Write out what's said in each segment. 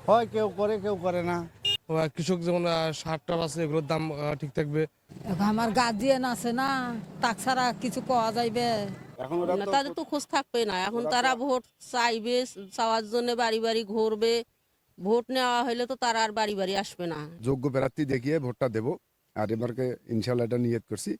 হয় কেউ করে কেউ করে না। কৃষক যেমন সার টার আছে এগুলোর দাম ঠিক থাকবে। আমার গার্জিয়ান আছে না, তাক ছাড়া কিছু পাওয়া যাইবে এখন না, তাদের তো খোঁজ থাকবে না। এখন তারা ভোট চাইবে, চাওয়ার জন্য বাড়ি বাড়ি ঘুরবে। ভোট নেওয়া হলে তো তারা আর বাড়ি বাড়ি আসবে না। যোগ্য প্রার্থী দেখিয়ে ভোটটা দেব। আর এবারকে ইনশাল্লাহ এটা নিয়ত করছি,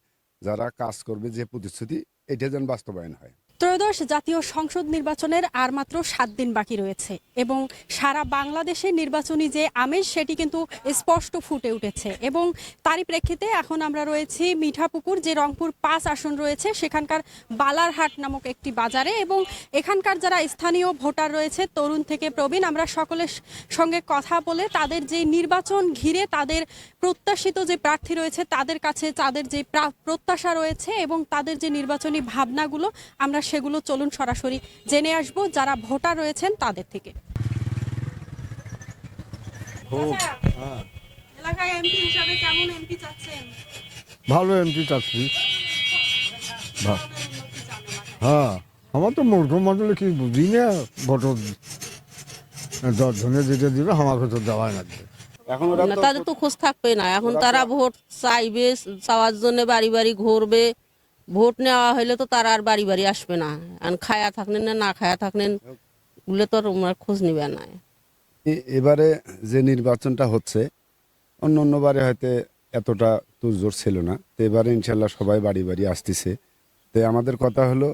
যারা কাজ করবে, যে প্রতিশ্রুতি, এটা যেন বাস্তবায়ন হয়। ত্রয়োদশ জাতীয় সংসদ নির্বাচনের আর মাত্র 7 দিন বাকি রয়েছে এবং সারা বাংলাদেশের নির্বাচনী যে আমেজ সেটি কিন্তু স্পষ্ট ফুটে উঠেছে এবং তারই প্রেক্ষিতে এখন আমরা রয়েছি মিঠাপুকুর, যে রংপুর 5 আসন রয়েছে সেখানকার বালারহাট নামক একটি বাজারে এবং এখানকার যারা স্থানীয় ভোটার রয়েছে তরুণ থেকে প্রবীণ, আমরা সকলের সঙ্গে কথা বলে তাদের যে নির্বাচন ঘিরে তাদের প্রত্যাশিত যে প্রার্থী রয়েছে তাদের কাছে তাদের যে প্রত্যাশা রয়েছে এবং তাদের যে নির্বাচনী ভাবনাগুলো আমরা সেগুলো চলুন সরাসরি জেনে আসবো যারা ভোটার রয়েছেন তাদের থেকে। এলাকায় এমপি হিসাবে কেমন এমপি চাচ্ছেন? ভালো এমপি চাচ্ছি। হ্যাঁ, আমার তো মূর্খ মডেলে কি বুঝি না, ভোট 10 জনে যেটা দিবে আমাকে তো দেওয়াই লাগবে। এখন না, তাদের তো খোঁজ থাকবে না। এখন তারা ভোট চাইবে, চাওয়ার জন্য বাড়ি বাড়ি ঘুরবে। ভোট নেওয়া হলে তো তারা আর বাড়ি বাড়ি আসবে না। আর খায়া থাকলেন না খায়া থাকলেন গুলো তো আর খোঁজ নিবে না। এবারে যে নির্বাচনটা হচ্ছে, অন্যবারে হয়তো এতটা তোড়জোড় ছিল না, তো এবারে ইনশাল্লাহ সবাই বাড়ি বাড়ি আসতেছে। তো আমাদের কথা হলো,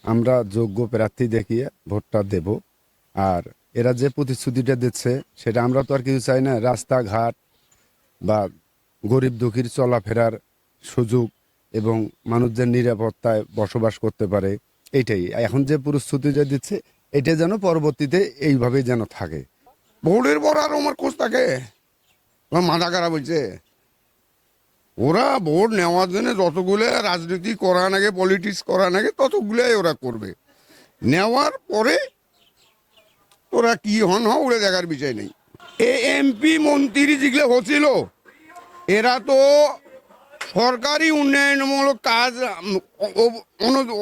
আমরা যোগ্য প্রার্থী দেখিয়ে ভোটটা দেব। আর এরা যে প্রতিশ্রুতিটা দিচ্ছে সেটা আমরা তো আর কিছু চাই না। রাস্তাঘাট বা গরিব দুঃখীর চলাফেরার সুযোগ এবং মানুষদের নিরাপত্তায় বসবাস করতে পারে, এইটাই। এখন যে প্রতিশ্রুতিটা দিচ্ছে এটা যেন পরবর্তীতে এইভাবেই যেন থাকে। ভোটের পর আর আমার খোঁজ থাকে, আমার মাথা খারাপ হয়েছে। ওরা ভোট নেওয়ার জন্য যতগুলো রাজনীতি করা নাগে, পলিটিক্স করা নাগে, ততগুলাই ওরা করবে। নেওয়ার পরে ওরা কি হন ওরা দেখার বিষয় নেই। এমপি মন্ত্রী যেগুলো হচ্ছিল, এরা তো সরকারি উন্নয়নমূলক কাজ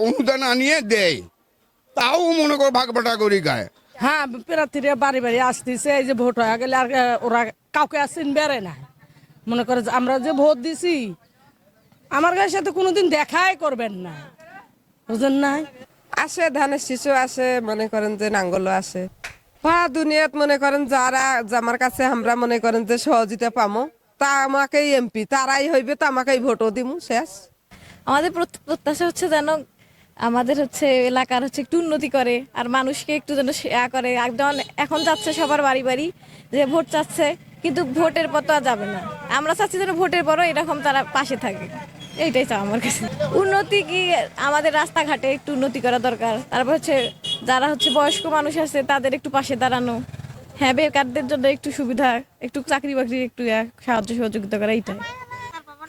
অনুদান আনিয়ে দেয়, তাও মনে করো ভাগ বাটা করে খায়। হ্যাঁ, প্রার্থীরা বাড়ি বাড়ি আসতেছে। এই যে ভোট হয়ে গেলে আর ওরা কাউকে আসেন বেড়ে না। মনে করে যে আমরা যে ভোট দিছি আমার কাছে সাথে কোনোদিন দেখাই করবেন না, বুঝলেন না? আসে ধানের শিশু আসে, মনে করেন যে নাঙ্গল আসে। দুনিয়াত মনে করেন যারা আমার কাছে আমরা মনে করেন যে সহযোগিতা পামো, তা আমাকেই এমপি তারাই হইবে, তো আমাকেই ভোটও দিমু, শেষ। আমাদের প্রত্যাশা হচ্ছে যেন আমাদের এলাকার একটু উন্নতি করে আর মানুষকে একটু যেন করে। একদম এখন যাচ্ছে সবার বাড়ি বাড়ি যে ভোট চাচ্ছে, কিন্তু ভোটের পর তো আর যাবে না। আমরা চাচ্ছি যেন ভোটের পরও এরকম তারা পাশে থাকে, এইটাই চাও আমার কাছে। উন্নতি কি, আমাদের রাস্তাঘাটে একটু উন্নতি করা দরকার। তারপর যারা বয়স্ক মানুষ আছে তাদের একটু পাশে দাঁড়ানো। হ্যাঁ, বেকারদের জন্য একটু সুবিধা, একটু চাকরি বাকরি একটু সাহায্য সহযোগিতা করা, এইটাই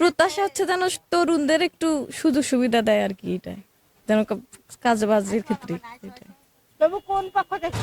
প্রত্যাশা হচ্ছে। যেন তরুণদের একটু সুযোগ সুবিধা দেয় আর কি, এটাই যেন কাজ বাজের ক্ষেত্রে। কোন পক্ষ থেকে?